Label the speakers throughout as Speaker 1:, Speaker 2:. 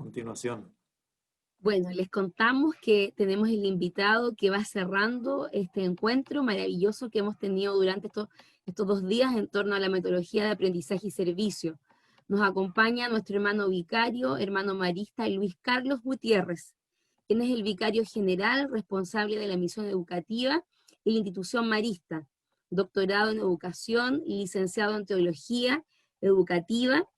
Speaker 1: continuación?
Speaker 2: Bueno, les contamos que tenemos el invitado que va cerrando este encuentro maravilloso que hemos tenido durante estos 2 días en torno a la metodología de aprendizaje y servicio. Nos acompaña nuestro hermano vicario, hermano marista Luis Carlos Gutiérrez, quien es el vicario general responsable de la misión educativa y la institución marista, doctorado en educación y licenciado en teología educativa,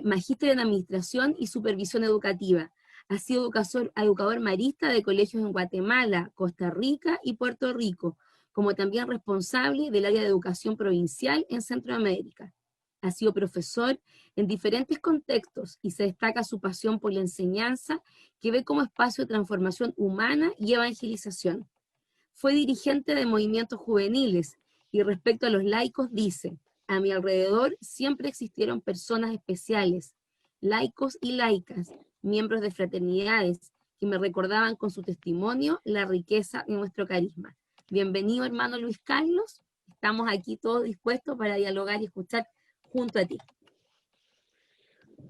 Speaker 2: magíster en administración y supervisión educativa. Ha sido educador marista de colegios en Guatemala, Costa Rica y Puerto Rico, como también responsable del área de educación provincial en Centroamérica. Ha sido profesor en diferentes contextos y se destaca su pasión por la enseñanza, que ve como espacio de transformación humana y evangelización. Fue dirigente de movimientos juveniles y respecto a los laicos dice: a mi alrededor siempre existieron personas especiales, laicos y laicas, miembros de fraternidades, que me recordaban con su testimonio la riqueza de nuestro carisma. Bienvenido, hermano Luis Carlos. Estamos aquí todos dispuestos para dialogar y escuchar junto a ti.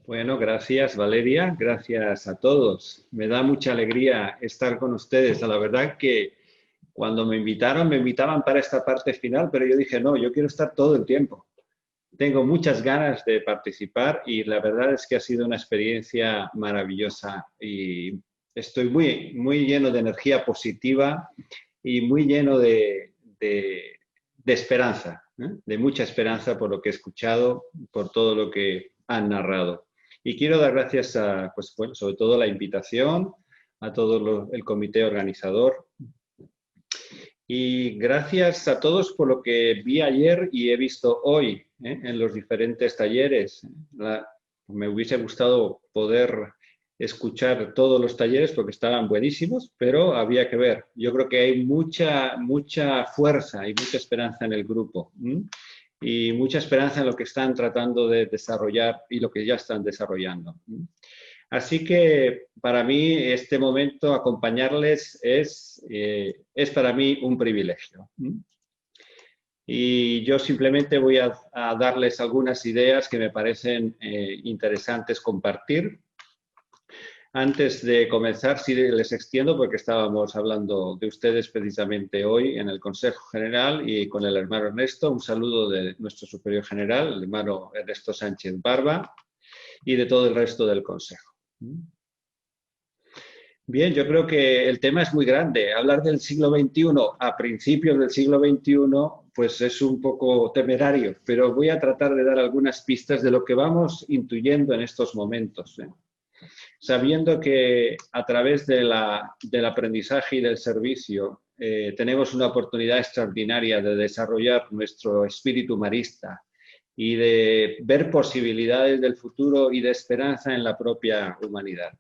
Speaker 3: Bueno, gracias Valeria, gracias a todos. Me da mucha alegría estar con ustedes. La verdad que cuando me invitaban para esta parte final, pero yo dije, no, yo quiero estar todo el tiempo. Tengo muchas ganas de participar y la verdad es que ha sido una experiencia maravillosa y estoy muy lleno de energía positiva y muy lleno de esperanza, ¿eh? De mucha esperanza por lo que he escuchado, por todo lo que han narrado. Y quiero dar gracias a, pues, bueno, sobre todo la invitación, a todo el comité organizador. Y gracias a todos por lo que vi ayer y he visto hoy, en los diferentes talleres. Me hubiese gustado poder escuchar todos los talleres porque estaban buenísimos, pero había que ver. Yo creo que hay mucha fuerza y mucha esperanza en el grupo. Y mucha esperanza en lo que están tratando de desarrollar y lo que ya están desarrollando. Así que para mí este momento acompañarles es para mí un privilegio. Y yo simplemente voy a darles algunas ideas que me parecen interesantes compartir. Antes de comenzar, sí les extiendo porque estábamos hablando de ustedes precisamente hoy en el Consejo General y con el hermano Ernesto. Un saludo de nuestro superior general, el hermano Ernesto Sánchez Barba, y de todo el resto del Consejo. Bien, yo creo que el tema es muy grande. Hablar del siglo XXI a principios del siglo XXI, pues es un poco temerario, pero voy a tratar de dar algunas pistas de lo que vamos intuyendo en estos momentos, sabiendo que a través del aprendizaje y del servicio tenemos una oportunidad extraordinaria de desarrollar nuestro espíritu marista y de ver posibilidades del futuro y de esperanza en la propia humanidad.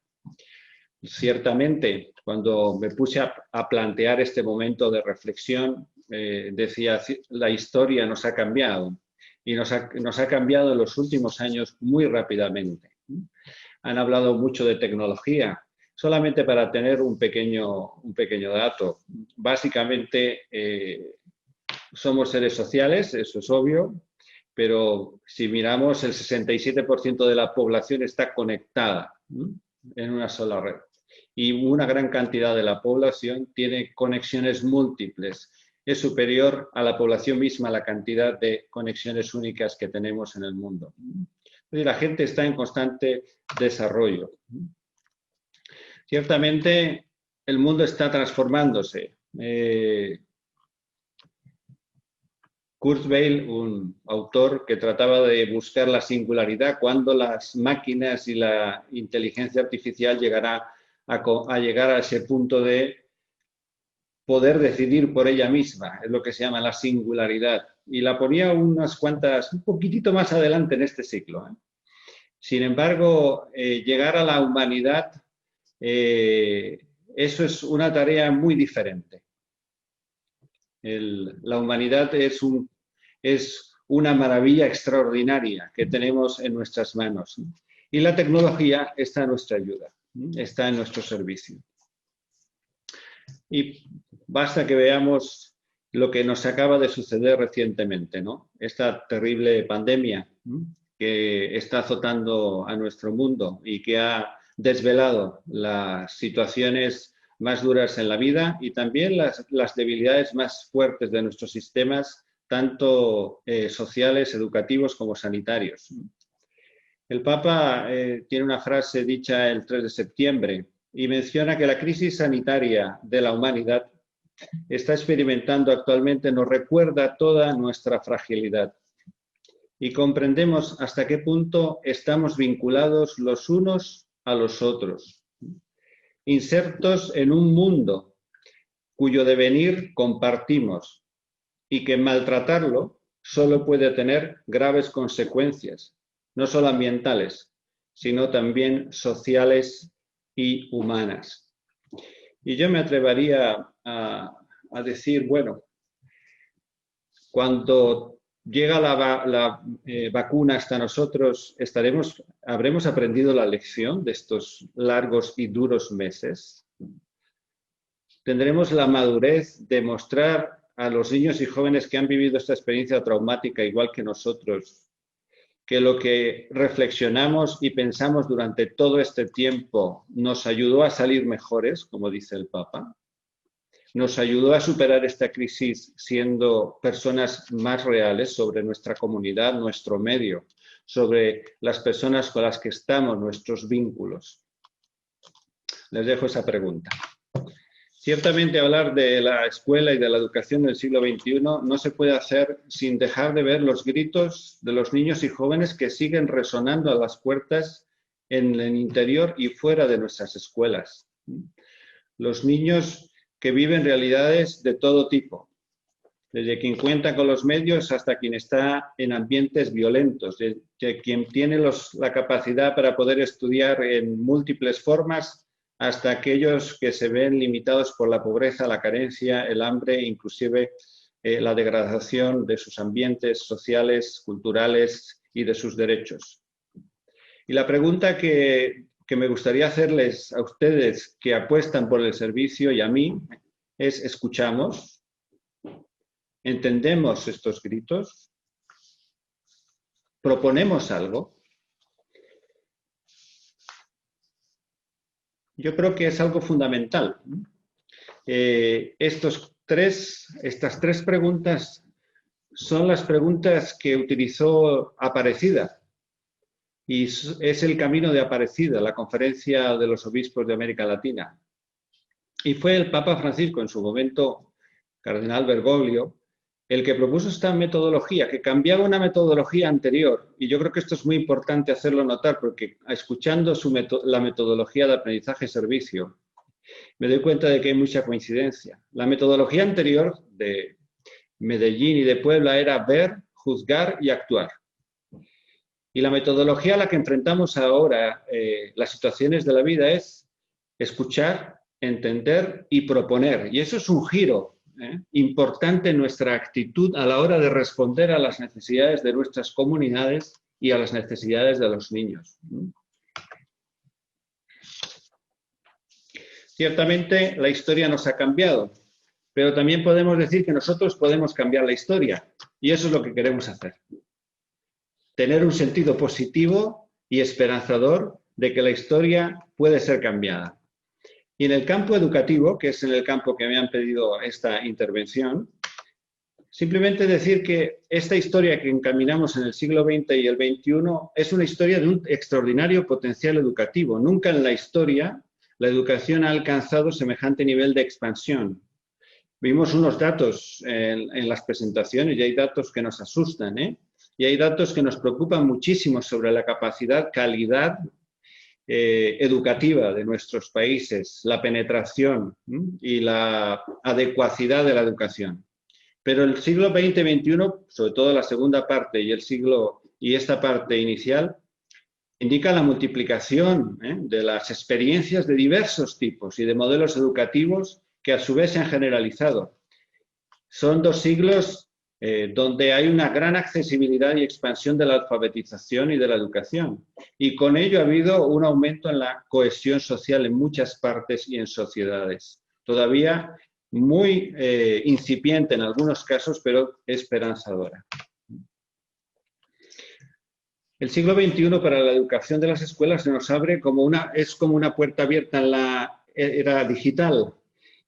Speaker 3: Ciertamente, cuando me puse a plantear este momento de reflexión, decía, la historia nos ha cambiado y nos ha cambiado en los últimos años muy rápidamente. Han hablado mucho de tecnología. Solamente para tener un pequeño dato, básicamente somos seres sociales, eso es obvio, pero si miramos el 67% de la población está conectada en una sola red y una gran cantidad de la población tiene conexiones múltiples. Es superior a la población misma la cantidad de conexiones únicas que tenemos en el mundo. La gente está en constante desarrollo. Ciertamente, el mundo está transformándose. Kurzweil, un autor que trataba de buscar la singularidad, cuando las máquinas y la inteligencia artificial llegará a llegar a ese punto de poder decidir por ella misma, es lo que se llama la singularidad. Y la ponía un poquitito más adelante en este siglo. Sin embargo, llegar a la humanidad, eso es una tarea muy diferente. La humanidad es una maravilla extraordinaria que tenemos en nuestras manos. Y la tecnología está a nuestra ayuda, está en nuestro servicio. Y basta que veamos lo que nos acaba de suceder recientemente, ¿no? Esta terrible pandemia que está azotando a nuestro mundo y que ha desvelado las situaciones más duras en la vida y también las debilidades más fuertes de nuestros sistemas, tanto sociales, educativos como sanitarios. El Papa tiene una frase dicha el 3 de septiembre y menciona que la crisis sanitaria de la humanidad está experimentando actualmente nos recuerda toda nuestra fragilidad y comprendemos hasta qué punto estamos vinculados los unos a los otros, insertos en un mundo cuyo devenir compartimos y que maltratarlo solo puede tener graves consecuencias, no solo ambientales, sino también sociales y humanas. Y yo me atrevería a decir, bueno, cuando llega la vacuna hasta nosotros, ¿habremos aprendido la lección de estos largos y duros meses? ¿Tendremos la madurez de mostrar a los niños y jóvenes que han vivido esta experiencia traumática igual que nosotros, que lo que reflexionamos y pensamos durante todo este tiempo nos ayudó a salir mejores, como dice el Papa? ¿Nos ayudó a superar esta crisis siendo personas más reales sobre nuestra comunidad, nuestro medio, sobre las personas con las que estamos, nuestros vínculos? Les dejo esa pregunta. Ciertamente hablar de la escuela y de la educación del siglo XXI no se puede hacer sin dejar de ver los gritos de los niños y jóvenes que siguen resonando a las puertas en el interior y fuera de nuestras escuelas. Los niños que viven realidades de todo tipo, desde quien cuenta con los medios hasta quien está en ambientes violentos, desde quien tiene la capacidad para poder estudiar en múltiples formas hasta aquellos que se ven limitados por la pobreza, la carencia, el hambre, inclusive la degradación de sus ambientes sociales, culturales y de sus derechos. Y la pregunta que me gustaría hacerles a ustedes que apuestan por el servicio y a mí es: ¿escuchamos? ¿Entendemos estos gritos? ¿Proponemos algo? Yo creo que es algo fundamental. Estas tres preguntas son las preguntas que utilizó Aparecida. Y es el camino de Aparecida, la Conferencia de los Obispos de América Latina. Y fue el Papa Francisco, en su momento, Cardenal Bergoglio, el que propuso esta metodología, que cambiaba una metodología anterior. Y yo creo que esto es muy importante hacerlo notar, porque escuchando la metodología de aprendizaje-servicio, me doy cuenta de que hay mucha coincidencia. La metodología anterior de Medellín y de Puebla era ver, juzgar y actuar. Y la metodología a la que enfrentamos ahora las situaciones de la vida es escuchar, entender y proponer. Y eso es un giro importante en nuestra actitud a la hora de responder a las necesidades de nuestras comunidades y a las necesidades de los niños. Ciertamente la historia nos ha cambiado, pero también podemos decir que nosotros podemos cambiar la historia, y eso es lo que queremos hacer. Tener un sentido positivo y esperanzador de que la historia puede ser cambiada. Y en el campo educativo, que es en el campo que me han pedido esta intervención, simplemente decir que esta historia que encaminamos en el siglo XX y el XXI es una historia de un extraordinario potencial educativo. Nunca en la historia la educación ha alcanzado semejante nivel de expansión. Vimos unos datos en las presentaciones y hay datos que nos asustan, y hay datos que nos preocupan muchísimo sobre la capacidad, calidad educativa de nuestros países, la penetración y la adecuacidad de la educación. Pero el siglo XX y XXI, sobre todo la segunda parte y esta parte inicial, indica la multiplicación de las experiencias de diversos tipos y de modelos educativos que a su vez se han generalizado. Son 2 siglos donde hay una gran accesibilidad y expansión de la alfabetización y de la educación. Y con ello ha habido un aumento en la cohesión social en muchas partes y en sociedades. Todavía muy incipiente en algunos casos, pero esperanzadora. El siglo XXI para la educación de las escuelas se nos abre es como una puerta abierta en la era digital.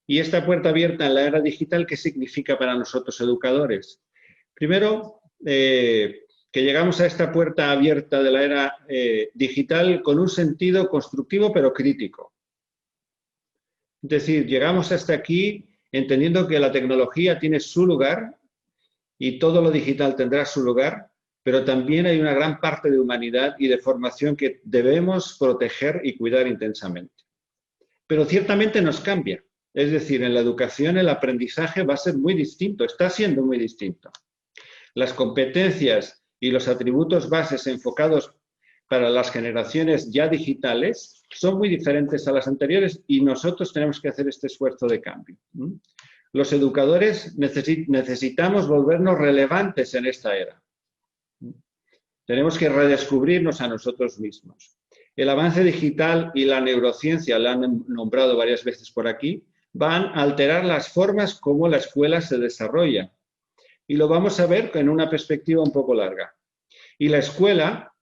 Speaker 3: Y esta puerta abierta en la era digital, ¿qué significa para nosotros educadores? Primero, que llegamos a esta puerta abierta de la era digital con un sentido constructivo pero crítico. Es decir, llegamos hasta aquí entendiendo que la tecnología tiene su lugar y todo lo digital tendrá su lugar, pero también hay una gran parte de humanidad y de formación que debemos proteger y cuidar intensamente. Pero ciertamente nos cambia. Es decir, en la educación el aprendizaje va a ser muy distinto, está siendo muy distinto. Las competencias y los atributos bases enfocados para las generaciones ya digitales son muy diferentes a las anteriores y nosotros tenemos que hacer este esfuerzo de cambio. Los educadores necesitamos volvernos relevantes en esta era. Tenemos que redescubrirnos a nosotros mismos. El avance digital y la neurociencia, la han nombrado varias veces por aquí, van a alterar las formas como la escuela se desarrolla. Y lo vamos a ver en una perspectiva un poco larga. Y la escuela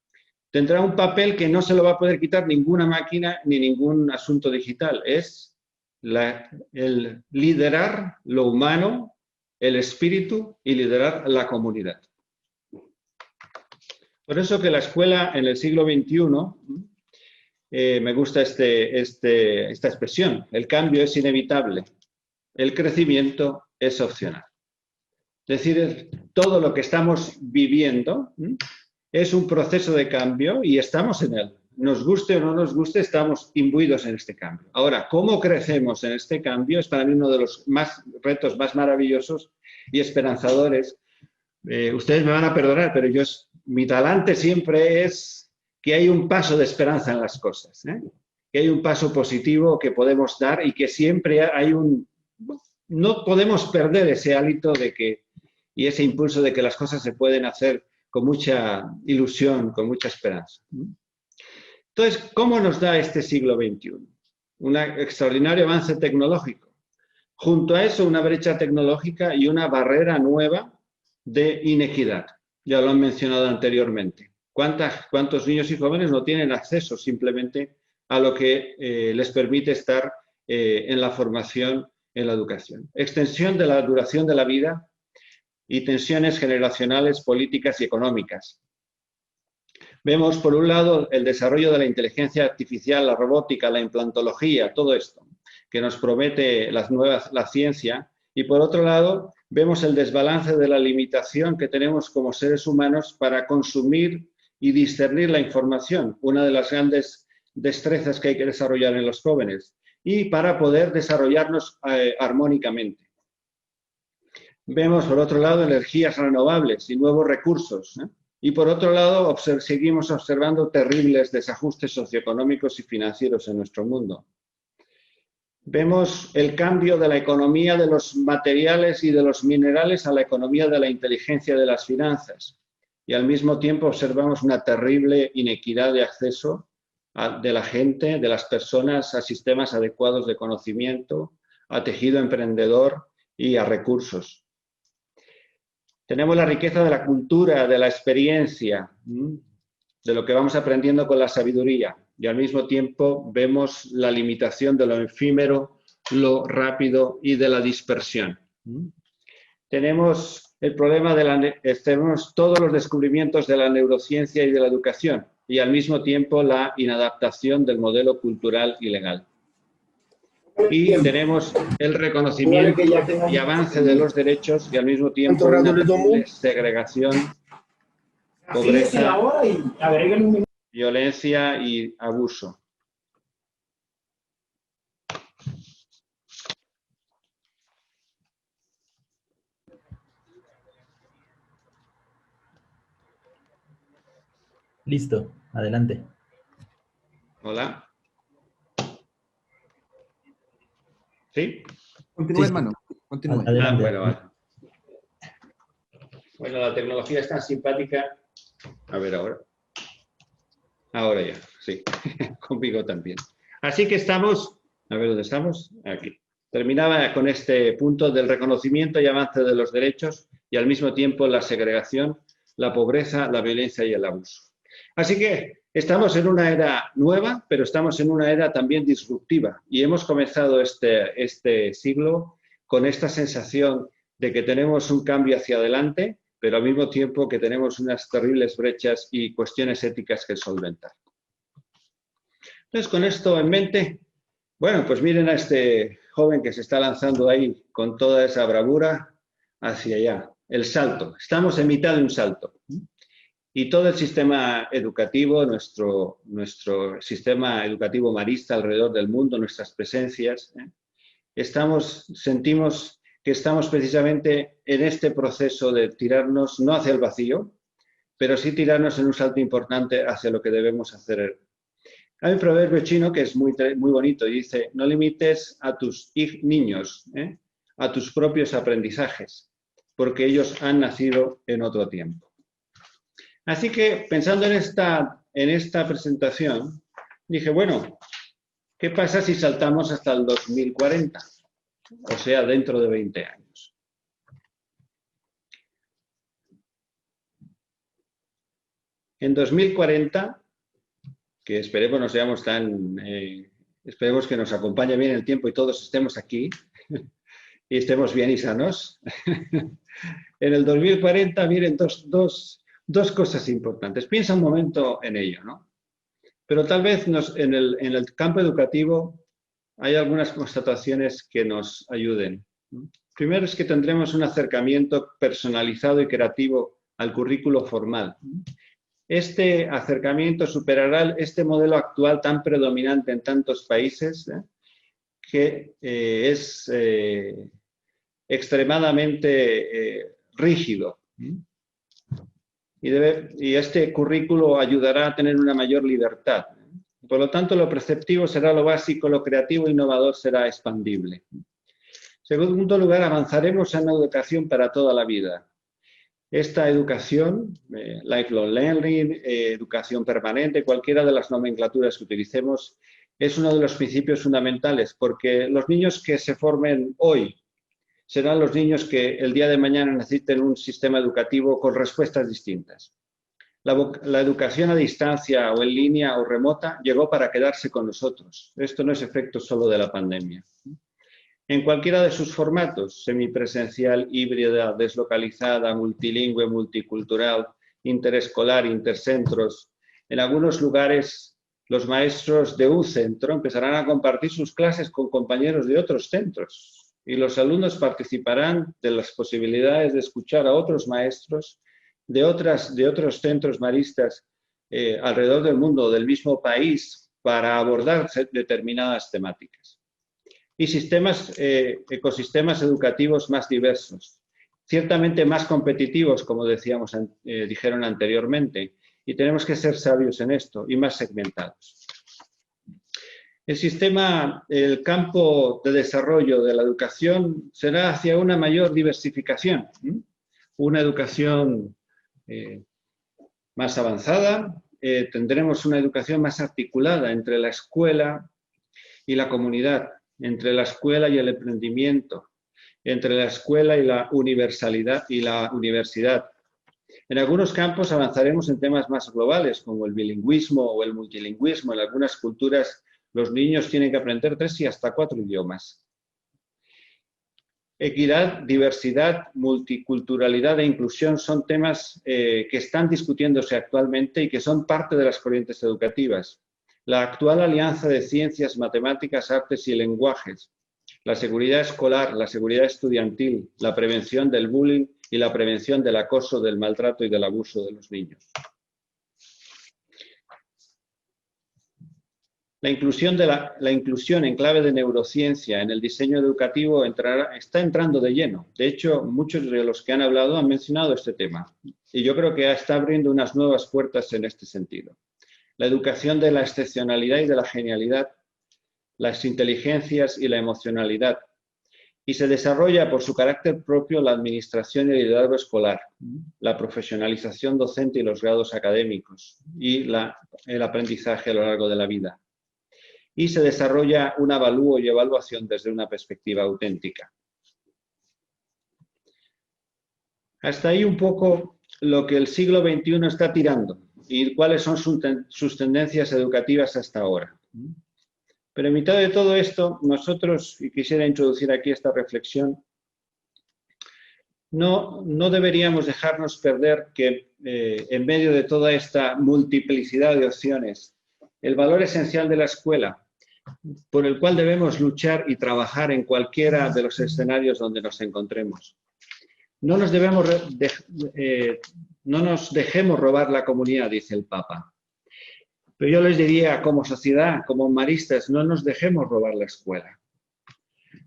Speaker 3: tendrá un papel que no se lo va a poder quitar ninguna máquina ni ningún asunto digital. Es el liderar lo humano, el espíritu y liderar la comunidad. Por eso que la escuela en el siglo XXI, me gusta esta expresión, el cambio es inevitable, el crecimiento es opcional. Es decir, todo lo que estamos viviendo es un proceso de cambio y estamos en él. Nos guste o no nos guste, estamos imbuidos en este cambio. Ahora, ¿cómo crecemos en este cambio? Es para mí uno de los retos más maravillosos y esperanzadores. Ustedes me van a perdonar, pero mi talante siempre es que hay un paso de esperanza en las cosas, que hay un paso positivo que podemos dar y que siempre hay no podemos perder ese hálito y ese impulso de que las cosas se pueden hacer con mucha ilusión, con mucha esperanza. Entonces, ¿cómo nos da este siglo XXI? Un extraordinario avance tecnológico. Junto a eso, una brecha tecnológica y una barrera nueva de inequidad. Ya lo han mencionado anteriormente. ¿Cuántos niños y jóvenes no tienen acceso simplemente a lo que les permite estar en la formación, en la educación? Extensión de la duración de la vida y tensiones generacionales, políticas y económicas. Vemos, por un lado, el desarrollo de la inteligencia artificial, la robótica, la implantología, todo esto que nos promete la ciencia, y por otro lado, vemos el desbalance de la limitación que tenemos como seres humanos para consumir y discernir la información, una de las grandes destrezas que hay que desarrollar en los jóvenes, y para poder desarrollarnos armónicamente. Vemos, por otro lado, energías renovables y nuevos recursos. Y, por otro lado, seguimos observando terribles desajustes socioeconómicos y financieros en nuestro mundo. Vemos el cambio de la economía de los materiales y de los minerales a la economía de la inteligencia de las finanzas. Y, al mismo tiempo, observamos una terrible inequidad de acceso de la gente, de las personas, a sistemas adecuados de conocimiento, a tejido emprendedor y a recursos. Tenemos la riqueza de la cultura, de la experiencia, de lo que vamos aprendiendo con la sabiduría. Y al mismo tiempo vemos la limitación de lo efímero, lo rápido y de la dispersión. Tenemos el problema tenemos todos los descubrimientos de la neurociencia y de la educación. Y al mismo tiempo la inadaptación del modelo cultural y legal. Y tenemos el reconocimiento y avance de los derechos y al mismo tiempo una segregación, pobreza, violencia y abuso.
Speaker 1: Listo, adelante.
Speaker 3: Hola. ¿Sí?
Speaker 4: Continúe, hermano. Continúe.
Speaker 3: Bueno. Bueno, la tecnología es tan simpática. A ver ahora. Ahora ya, sí. Conmigo también. Así que estamos, a ver dónde estamos. Aquí. Terminaba con este punto del reconocimiento y avance de los derechos y al mismo tiempo la segregación, la pobreza, la violencia y el abuso. Así que estamos en una era nueva, pero estamos en una era también disruptiva. Y hemos comenzado este siglo con esta sensación de que tenemos un cambio hacia adelante, pero al mismo tiempo que tenemos unas terribles brechas y cuestiones éticas que solventar. Entonces, con esto en mente, bueno, pues miren a este joven que se está lanzando ahí con toda esa bravura hacia allá. El salto. Estamos en mitad de un salto. Y todo el sistema educativo, nuestro sistema educativo marista alrededor del mundo, nuestras presencias, sentimos que estamos precisamente en este proceso de tirarnos, no hacia el vacío, pero sí tirarnos en un salto importante hacia lo que debemos hacer. Hay un proverbio chino que es muy bonito y dice, no limites a tus niños a tus propios aprendizajes, porque ellos han nacido en otro tiempo. Así que, pensando en esta presentación, dije, bueno, ¿qué pasa si saltamos hasta el 2040? O sea, dentro de 20 años. En 2040, que esperemos no seamos esperemos que nos acompañe bien el tiempo y todos estemos aquí y estemos bien y sanos. En el 2040, miren, dos cosas importantes. Piensa un momento en ello, ¿no? Pero tal vez en el campo educativo hay algunas constataciones que nos ayuden. Primero es que tendremos un acercamiento personalizado y creativo al currículo formal. Este acercamiento superará este modelo actual tan predominante en tantos países, que es extremadamente rígido. Y este currículo ayudará a tener una mayor libertad. Por lo tanto, lo preceptivo será lo básico, lo creativo e innovador será expandible. En segundo lugar, avanzaremos en la educación para toda la vida. Esta educación, lifelong learning, educación permanente, cualquiera de las nomenclaturas que utilicemos, es uno de los principios fundamentales, porque los niños que se formen hoy serán los niños que el día de mañana necesiten un sistema educativo con respuestas distintas. La educación a distancia o en línea o remota llegó para quedarse con nosotros. Esto no es efecto solo de la pandemia. En cualquiera de sus formatos, semipresencial, híbrida, deslocalizada, multilingüe, multicultural, interescolar, intercentros, en algunos lugares los maestros de un centro empezarán a compartir sus clases con compañeros de otros centros y los alumnos participarán de las posibilidades de escuchar a otros maestros de otros centros maristas alrededor del mundo, del mismo país, para abordar determinadas temáticas. Y ecosistemas educativos más diversos, ciertamente más competitivos, como dijeron anteriormente, y tenemos que ser sabios en esto, y más segmentados. El campo de desarrollo de la educación será hacia una mayor diversificación, una educación más avanzada, tendremos una educación más articulada entre la escuela y la comunidad, entre la escuela y el emprendimiento, entre la escuela y la universalidad y la universidad. En algunos campos avanzaremos en temas más globales, como el bilingüismo o el multilingüismo. En algunas culturas los niños tienen que aprender 3 y hasta 4 idiomas. Equidad, diversidad, multiculturalidad e inclusión son temas que están discutiéndose actualmente y que son parte de las corrientes educativas. La actual alianza de ciencias, matemáticas, artes y lenguajes, la seguridad escolar, la seguridad estudiantil, la prevención del bullying y la prevención del acoso, del maltrato y del abuso de los niños. La inclusión en clave de neurociencia en el diseño educativo está entrando de lleno. De hecho, muchos de los que han hablado han mencionado este tema. Y yo creo que está abriendo unas nuevas puertas en este sentido. La educación de la excepcionalidad y de la genialidad, las inteligencias y la emocionalidad. Y se desarrolla por su carácter propio la administración y el liderazgo escolar, la profesionalización docente y los grados académicos y el aprendizaje a lo largo de la vida. Y se desarrolla un avalúo y evaluación desde una perspectiva auténtica. Hasta ahí un poco lo que el siglo XXI está tirando. y cuáles son sus tendencias educativas hasta ahora. Pero en mitad de todo esto, nosotros, y quisiera introducir aquí esta reflexión, no deberíamos dejarnos perder que en medio de toda esta multiplicidad de opciones, el valor esencial de la escuela, por el cual debemos luchar y trabajar en cualquiera de los escenarios donde nos encontremos. No nos dejemos robar la comunidad, dice el Papa. Pero yo les diría, como sociedad, como maristas, no nos dejemos robar la escuela.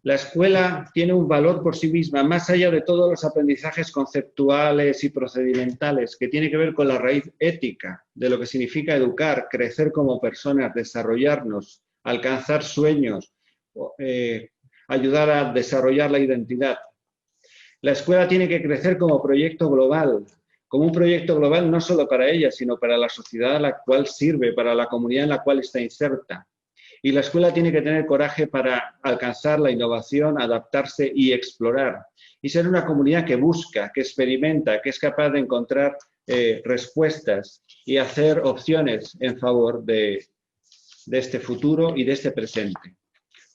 Speaker 3: La escuela tiene un valor por sí misma, más allá de todos los aprendizajes conceptuales y procedimentales, que tiene que ver con la raíz ética de lo que significa educar, crecer como personas, desarrollarnos, alcanzar sueños, ayudar a desarrollar la identidad. La escuela tiene que crecer como proyecto global, como un proyecto global no solo para ella, sino para la sociedad a la cual sirve, para la comunidad en la cual está inserta. Y la escuela tiene que tener coraje para alcanzar la innovación, adaptarse y explorar. Y ser una comunidad que busca, que experimenta, que es capaz de encontrar respuestas y hacer opciones en favor de este futuro y de este presente.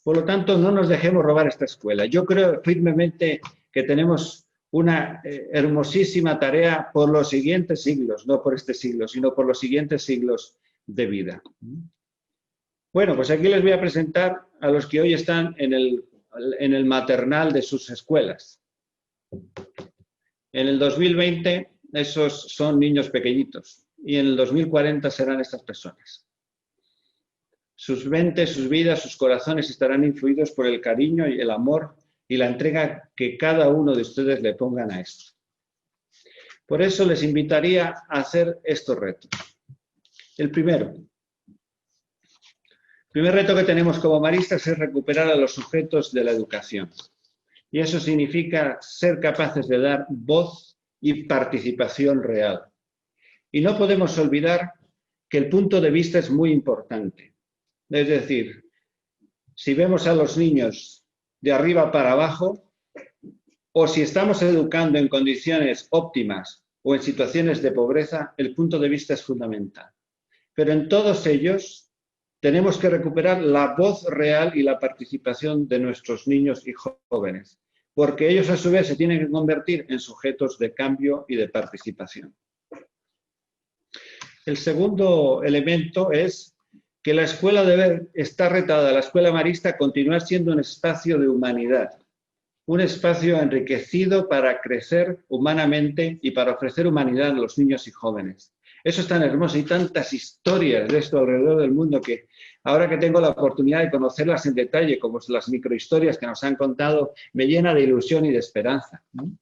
Speaker 3: Por lo tanto, no nos dejemos robar esta escuela. Yo creo firmemente que tenemos una hermosísima tarea por los siguientes siglos, no por este siglo, sino por los siguientes siglos de vida. Bueno, pues aquí les voy a presentar a los que hoy están en el maternal de sus escuelas. En el 2020 esos son niños pequeñitos y en el 2040 serán estas personas. Sus mentes, sus vidas, sus corazones estarán influidos por el cariño y el amor y la entrega que cada uno de ustedes le pongan a esto. Por eso les invitaría a hacer estos retos. El primer reto que tenemos como maristas es recuperar a los sujetos de la educación. Y eso significa ser capaces de dar voz y participación real. Y no podemos olvidar que el punto de vista es muy importante. Es decir, si vemos a los niños de arriba para abajo, o si estamos educando en condiciones óptimas o en situaciones de pobreza, el punto de vista es fundamental. Pero en todos ellos tenemos que recuperar la voz real y la participación de nuestros niños y jóvenes, porque ellos a su vez se tienen que convertir en sujetos de cambio y de participación. El segundo elemento es que la escuela debe estar retada, la escuela marista, a continuar siendo un espacio de humanidad, un espacio enriquecido para crecer humanamente y para ofrecer humanidad a los niños y jóvenes. Eso es tan hermoso y tantas historias de esto alrededor del mundo que ahora que tengo la oportunidad de conocerlas en detalle, como las microhistorias que nos han contado, me llena de ilusión y de esperanza, ¿no?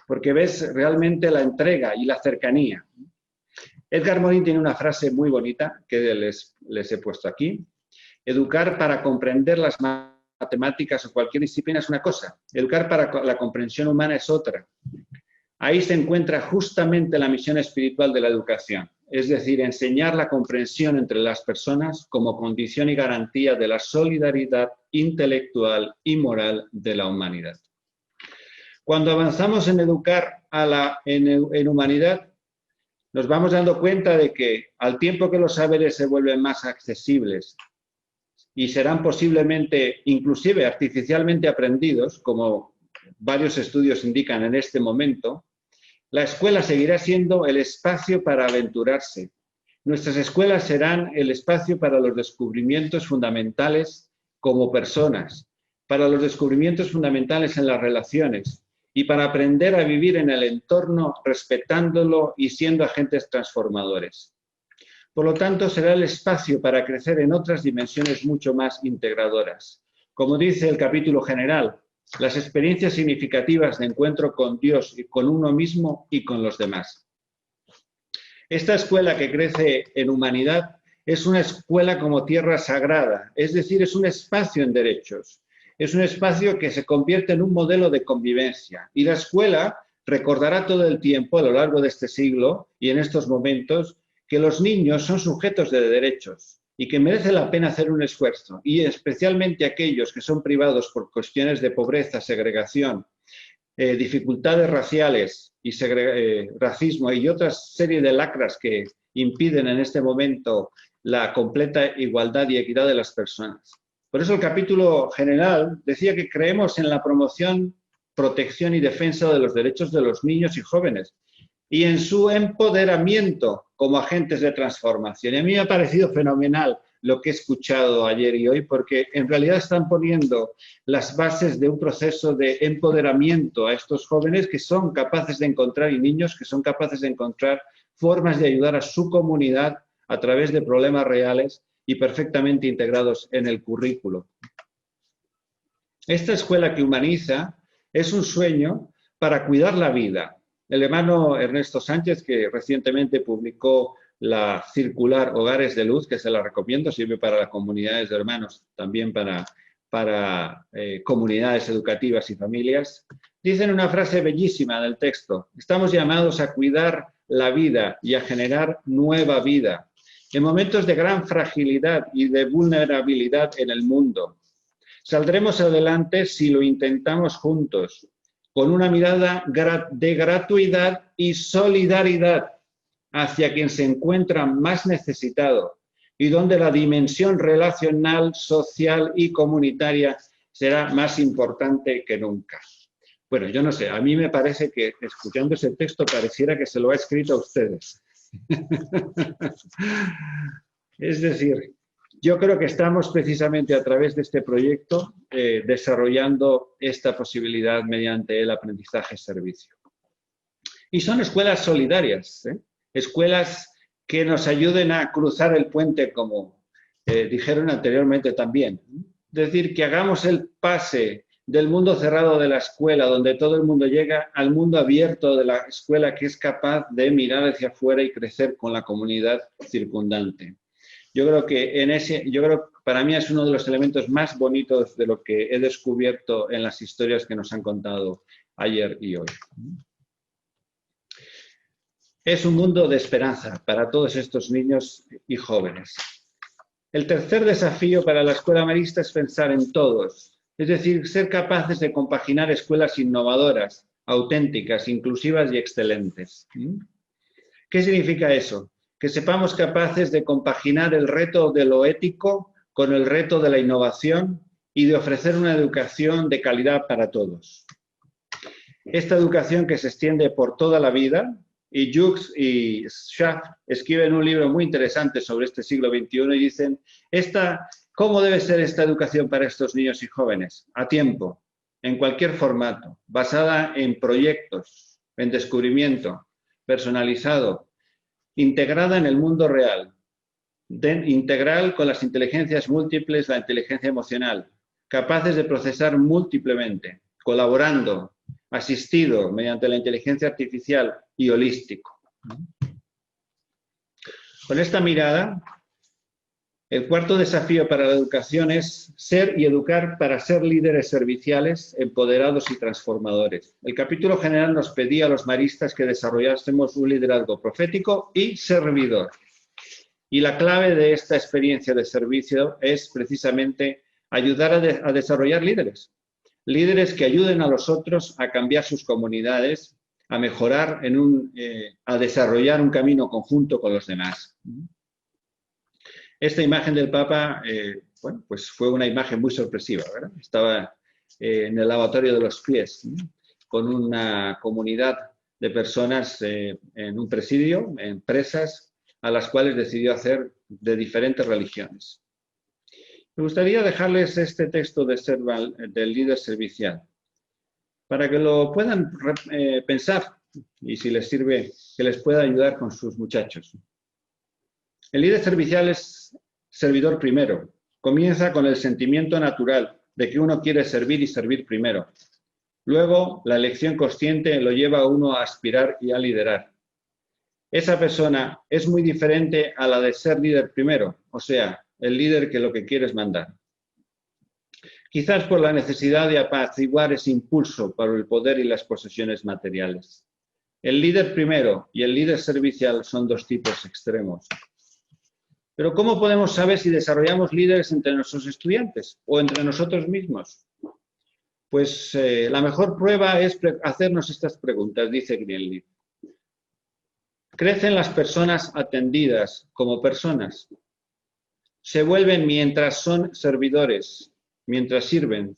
Speaker 3: Porque ves realmente la entrega y la cercanía. Edgar Morin tiene una frase muy bonita que les he puesto aquí. Educar para comprender las matemáticas o cualquier disciplina es una cosa. Educar para la comprensión humana es otra. Ahí se encuentra justamente la misión espiritual de la educación, es decir, enseñar la comprensión entre las personas como condición y garantía de la solidaridad intelectual y moral de la humanidad. Cuando avanzamos en educar en humanidad, nos vamos dando cuenta de que al tiempo que los saberes se vuelven más accesibles y serán posiblemente, inclusive artificialmente aprendidos, como varios estudios indican en este momento, la escuela seguirá siendo el espacio para aventurarse. Nuestras escuelas serán el espacio para los descubrimientos fundamentales como personas, para los descubrimientos fundamentales en las relaciones y para aprender a vivir en el entorno respetándolo y siendo agentes transformadores. Por lo tanto, será el espacio para crecer en otras dimensiones mucho más integradoras. Como dice el capítulo general, las experiencias significativas de encuentro con Dios y con uno mismo y con los demás. Esta escuela que crece en humanidad es una escuela como tierra sagrada, es decir, es un espacio en derechos, es un espacio que se convierte en un modelo de convivencia. Y la escuela recordará todo el tiempo, a lo largo de este siglo y en estos momentos, que los niños son sujetos de derechos y que merece la pena hacer un esfuerzo, y especialmente aquellos que son privados por cuestiones de pobreza, segregación, dificultades raciales y racismo y otra serie de lacras que impiden en este momento la completa igualdad y equidad de las personas. Por eso el capítulo general decía que creemos en la promoción, protección y defensa de los derechos de los niños y jóvenes y en su empoderamiento como agentes de transformación. Y a mí me ha parecido fenomenal lo que he escuchado ayer y hoy, porque en realidad están poniendo las bases de un proceso de empoderamiento a estos jóvenes que son capaces de encontrar, y niños que son capaces de encontrar formas de ayudar a su comunidad a través de problemas reales y perfectamente integrados en el currículo. Esta escuela que humaniza es un sueño para cuidar la vida. El hermano Ernesto Sánchez, que recientemente publicó la circular Hogares de Luz, que se la recomiendo, sirve para las comunidades de hermanos, también para comunidades educativas y familias, dicen una frase bellísima del texto: estamos llamados a cuidar la vida y a generar nueva vida en momentos de gran fragilidad y de vulnerabilidad en el mundo. Saldremos adelante si lo intentamos juntos, con una mirada de gratuidad y solidaridad hacia quien se encuentra más necesitado y donde la dimensión relacional, social y comunitaria será más importante que nunca. Bueno, yo no sé, a mí me parece que escuchando ese texto pareciera que se lo ha escrito a ustedes. Es decir, yo creo que estamos precisamente a través de este proyecto desarrollando esta posibilidad mediante el aprendizaje-servicio. Y son escuelas solidarias, escuelas que nos ayuden a cruzar el puente, como dijeron anteriormente también. Es decir, que hagamos el pase del mundo cerrado de la escuela, donde todo el mundo llega, al mundo abierto de la escuela, que es capaz de mirar hacia afuera y crecer con la comunidad circundante. Yo creo que para mí es uno de los elementos más bonitos de lo que he descubierto en las historias que nos han contado ayer y hoy. Es un mundo de esperanza para todos estos niños y jóvenes. El tercer desafío para la escuela marista es pensar en todos, es decir, ser capaces de compaginar escuelas innovadoras, auténticas, inclusivas y excelentes. ¿Qué significa eso? Que sepamos capaces de compaginar el reto de lo ético con el reto de la innovación y de ofrecer una educación de calidad para todos. Esta educación que se extiende por toda la vida, y Jux y Schaff escriben un libro muy interesante sobre este siglo XXI y dicen, ¿cómo debe ser esta educación para estos niños y jóvenes? A tiempo, en cualquier formato, basada en proyectos, en descubrimiento, personalizado, integrada en el mundo real, integral con las inteligencias múltiples, la inteligencia emocional, capaces de procesar múltiplemente, colaborando, asistido mediante la inteligencia artificial y holístico. Con esta mirada, el cuarto desafío para la educación es ser y educar para ser líderes serviciales, empoderados y transformadores. El capítulo general nos pedía a los maristas que desarrollásemos un liderazgo profético y servidor. Y la clave de esta experiencia de servicio es precisamente ayudar a desarrollar líderes. Líderes que ayuden a los otros a cambiar sus comunidades, a mejorar, a desarrollar un camino conjunto con los demás. Esta imagen del Papa, bueno, pues fue una imagen muy sorpresiva, ¿verdad? Estaba en el lavatorio de los pies, con una comunidad de personas en un presidio, en presas, a las cuales decidió hacer de diferentes religiones. Me gustaría dejarles este texto del líder servicial, para que lo puedan pensar y si les sirve, que les pueda ayudar con sus muchachos. El líder servicial es servidor primero. Comienza con el sentimiento natural de que uno quiere servir y servir primero. Luego, la elección consciente lo lleva a uno a aspirar y a liderar. Esa persona es muy diferente a la de ser líder primero, o sea, el líder que lo que quiere es mandar. Quizás por la necesidad de apaciguar ese impulso por el poder y las posesiones materiales. El líder primero y el líder servicial son dos tipos extremos. Pero ¿cómo podemos saber si desarrollamos líderes entre nuestros estudiantes o entre nosotros mismos? Pues la mejor prueba es hacernos estas preguntas, dice Greenleaf. Crecen las personas atendidas como personas. Se vuelven, mientras son servidores, mientras sirven,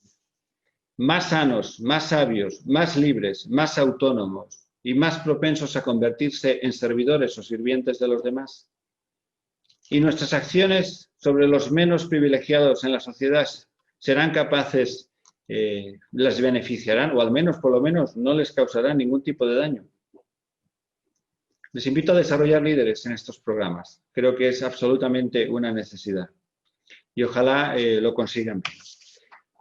Speaker 3: más sanos, más sabios, más libres, más autónomos y más propensos a convertirse en servidores o sirvientes de los demás. Y nuestras acciones sobre los menos privilegiados en la sociedad serán capaces, les beneficiarán, o al menos, por lo menos, no les causarán ningún tipo de daño. Les invito a desarrollar líderes en estos programas. Creo que es absolutamente una necesidad. Y ojalá lo consigan.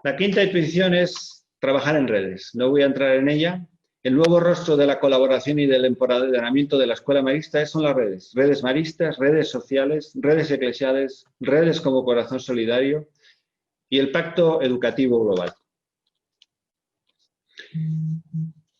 Speaker 3: La quinta petición es trabajar en redes. No voy a entrar en ella. El nuevo rostro de la colaboración y del empoderamiento de la Escuela Marista son las redes. Redes maristas, redes sociales, redes eclesiales, redes como Corazón Solidario y el Pacto Educativo Global.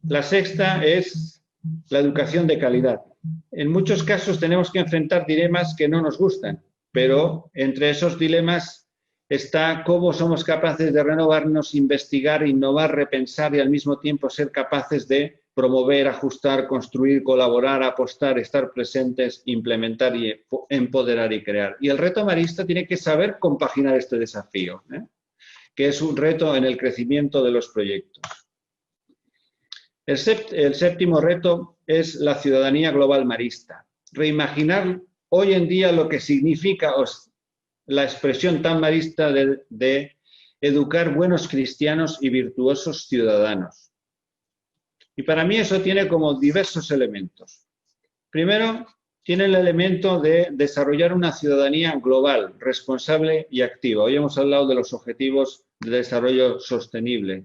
Speaker 3: La sexta es la educación de calidad. En muchos casos tenemos que enfrentar dilemas que no nos gustan, pero entre esos dilemas está cómo somos capaces de renovarnos, investigar, innovar, repensar y al mismo tiempo ser capaces de promover, ajustar, construir, colaborar, apostar, estar presentes, implementar y empoderar y crear. Y el reto marista tiene que saber compaginar este desafío, que es un reto en el crecimiento de los proyectos. El séptimo reto es la ciudadanía global marista. Reimaginar hoy en día lo que significa la expresión tan marista de educar buenos cristianos y virtuosos ciudadanos. Y para mí eso tiene como diversos elementos. Primero, tiene el elemento de desarrollar una ciudadanía global, responsable y activa. Hoy hemos hablado de los objetivos de desarrollo sostenible.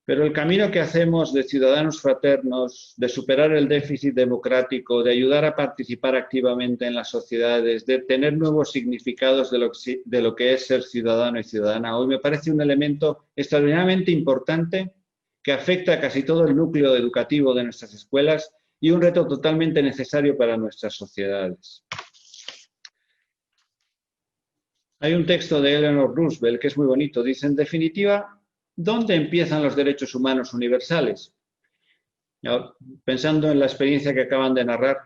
Speaker 3: Pero el camino que hacemos de ciudadanos fraternos, de superar el déficit democrático, de ayudar a participar activamente en las sociedades, de tener nuevos significados de lo que es ser ciudadano y ciudadana, hoy me parece un elemento extraordinariamente importante que afecta a casi todo el núcleo educativo de nuestras escuelas y un reto totalmente necesario para nuestras sociedades. Hay un texto de Eleanor Roosevelt que es muy bonito. Dice, en definitiva, ¿dónde empiezan los derechos humanos universales? Pensando en la experiencia que acaban de narrar,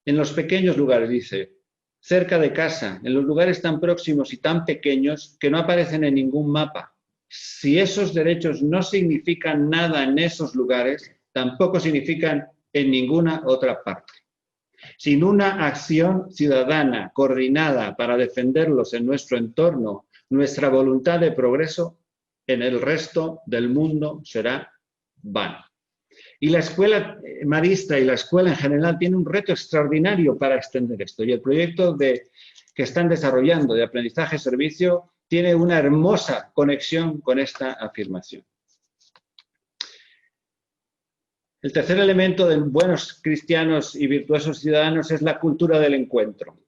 Speaker 3: en los pequeños lugares, dice, cerca de casa, en los lugares tan próximos y tan pequeños que no aparecen en ningún mapa. Si esos derechos no significan nada en esos lugares, tampoco significan en ninguna otra parte. Sin una acción ciudadana coordinada para defenderlos en nuestro entorno, nuestra voluntad de progreso en el resto del mundo será vano. Y la escuela marista y la escuela en general tiene un reto extraordinario para extender esto. Y el proyecto que están desarrollando de aprendizaje-servicio tiene una hermosa conexión con esta afirmación. El tercer elemento de buenos cristianos y virtuosos ciudadanos es la cultura del encuentro.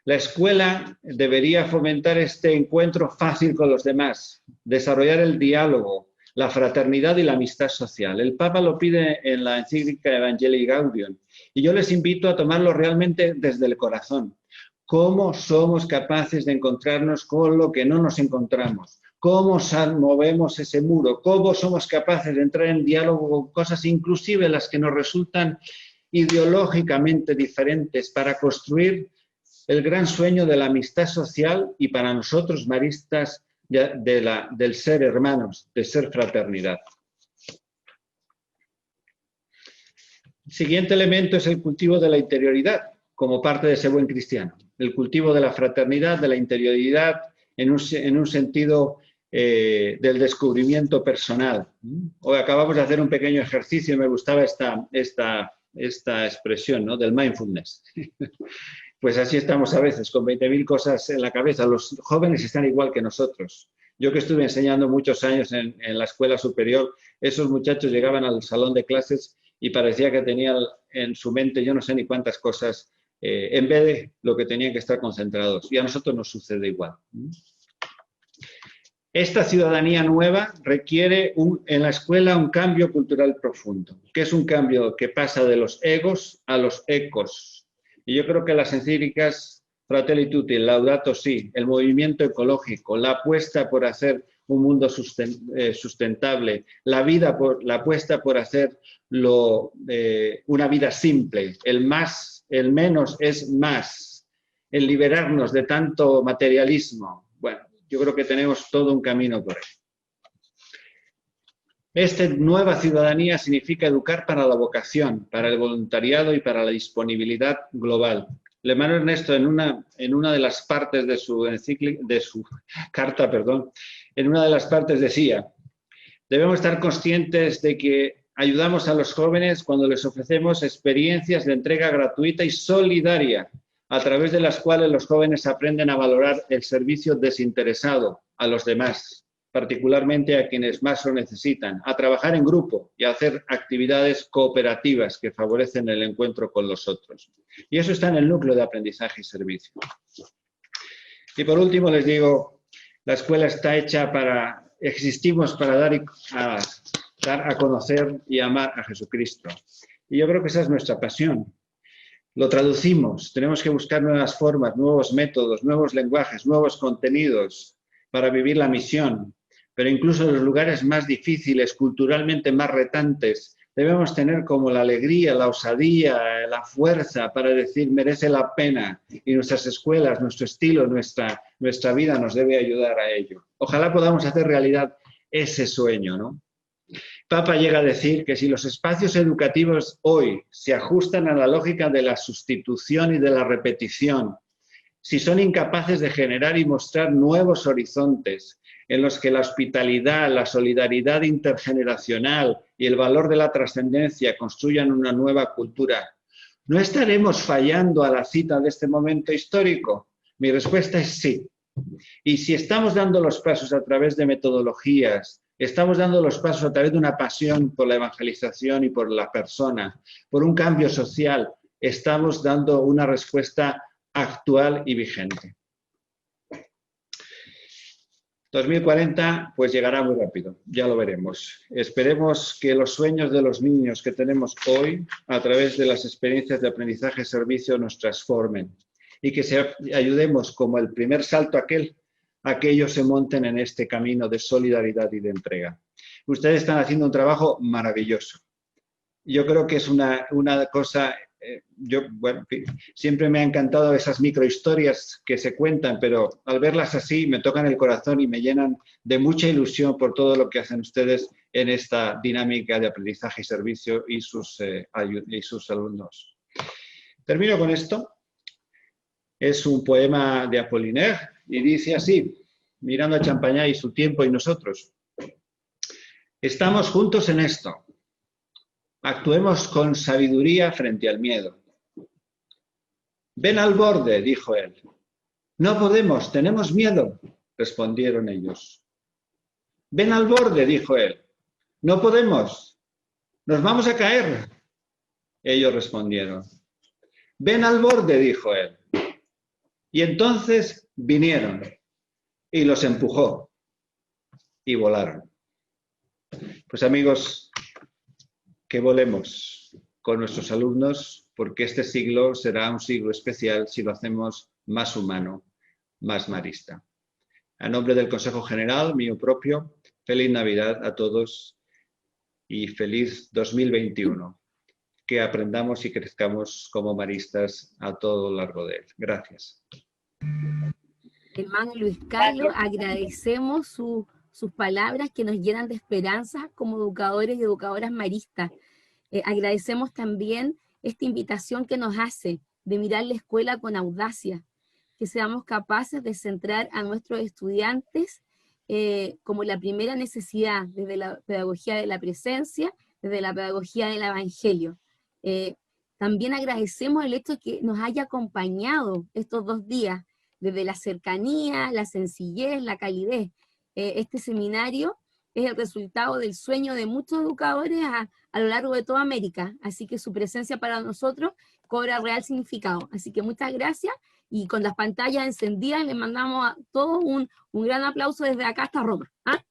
Speaker 3: La escuela debería fomentar este encuentro fácil con los demás, desarrollar el diálogo, la fraternidad y la amistad social. El Papa lo pide en la encíclica Evangelii Gaudium y yo les invito a tomarlo realmente desde el corazón. ¿Cómo somos capaces de encontrarnos con lo que no nos encontramos? ¿Cómo movemos ese muro? ¿Cómo somos capaces de entrar en diálogo con cosas, inclusive las que nos resultan ideológicamente diferentes, para construir el gran sueño de la amistad social y para nosotros maristas del ser hermanos, de ser fraternidad? El siguiente elemento es el cultivo de la interioridad como parte de ese buen cristiano. El cultivo de la fraternidad, de la interioridad en un sentido del descubrimiento personal. Hoy acabamos de hacer un pequeño ejercicio y me gustaba esta expresión, ¿no?, del mindfulness. Pues así estamos a veces, con 20.000 cosas en la cabeza. Los jóvenes están igual que nosotros. Yo que estuve enseñando muchos años en la escuela superior, esos muchachos llegaban al salón de clases y parecía que tenían en su mente yo no sé ni cuántas cosas, en vez de lo que tenían que estar concentrados. Y a nosotros nos sucede igual. Esta ciudadanía nueva requiere en la escuela un cambio cultural profundo, que es un cambio que pasa de los egos a los ecos. Y yo creo que las encíclicas Fratelli Tutti, Laudato Si, el movimiento ecológico, la apuesta por hacer un mundo sustentable, la apuesta por hacer una vida simple, el menos es más, el liberarnos de tanto materialismo. Bueno, yo creo que tenemos todo un camino por ahí. Esta nueva ciudadanía significa educar para la vocación, para el voluntariado y para la disponibilidad global. Hermano Ernesto, en una de las partes de su carta, en una de las partes decía: debemos estar conscientes de que ayudamos a los jóvenes cuando les ofrecemos experiencias de entrega gratuita y solidaria, a través de las cuales los jóvenes aprenden a valorar el servicio desinteresado a los demás, particularmente a quienes más lo necesitan, a trabajar en grupo y a hacer actividades cooperativas que favorecen el encuentro con los otros. Y eso está en el núcleo de aprendizaje y servicio. Y por último les digo, la escuela está hecha existimos para dar a conocer y amar a Jesucristo. Y yo creo que esa es nuestra pasión. Lo traducimos, tenemos que buscar nuevas formas, nuevos métodos, nuevos lenguajes, nuevos contenidos para vivir la misión. Pero incluso en los lugares más difíciles, culturalmente más retantes, debemos tener como la alegría, la osadía, la fuerza para decir merece la pena, y nuestras escuelas, nuestro estilo, nuestra vida nos debe ayudar a ello. Ojalá podamos hacer realidad ese sueño, ¿no? Papa llega a decir que si los espacios educativos hoy se ajustan a la lógica de la sustitución y de la repetición, si son incapaces de generar y mostrar nuevos horizontes en los que la hospitalidad, la solidaridad intergeneracional y el valor de la trascendencia construyan una nueva cultura, ¿no estaremos fallando a la cita de este momento histórico? Mi respuesta es sí. Y si estamos dando los pasos a través de metodologías, estamos dando los pasos a través de una pasión por la evangelización y por la persona, por un cambio social, estamos dando una respuesta actual y vigente. 2040 pues llegará muy rápido, ya lo veremos. Esperemos que los sueños de los niños que tenemos hoy, a través de las experiencias de aprendizaje y servicio, nos transformen y que ayudemos como el primer salto a que ellos se monten en este camino de solidaridad y de entrega. Ustedes están haciendo un trabajo maravilloso. Yo creo que es una cosa... siempre me ha encantado esas microhistorias que se cuentan, pero al verlas así me tocan el corazón y me llenan de mucha ilusión por todo lo que hacen ustedes en esta dinámica de aprendizaje y servicio y sus alumnos. Termino con esto. Es un poema de Apollinaire y dice así, mirando a Champagnat y su tiempo y nosotros: estamos juntos en esto. Actuemos con sabiduría frente al miedo. Ven al borde, dijo él. No podemos, tenemos miedo, respondieron ellos. Ven al borde, dijo él. No podemos, nos vamos a caer. Ellos respondieron. Ven al borde, dijo él. Y entonces vinieron y los empujó y volaron. Pues amigos, que volemos con nuestros alumnos, porque este siglo será un siglo especial si lo hacemos más humano, más marista. A nombre del Consejo General, mío propio, feliz Navidad a todos y feliz 2021. Que aprendamos y crezcamos como maristas a todo lo largo de él. Gracias.
Speaker 2: Hermano Luis Carlos, agradecemos sus palabras que nos llenan de esperanza como educadores y educadoras maristas. Agradecemos también esta invitación que nos hace de mirar la escuela con audacia, que seamos capaces de centrar a nuestros estudiantes como la primera necesidad, desde la pedagogía de la presencia, desde la pedagogía del evangelio. También agradecemos el hecho de que nos haya acompañado estos 2 días, desde la cercanía, la sencillez, la calidez. Este seminario es el resultado del sueño de muchos educadores a lo largo de toda América, así que su presencia para nosotros cobra real significado. Así que muchas gracias, y con las pantallas encendidas les mandamos a todos un gran aplauso desde acá hasta Roma. ¿Ah?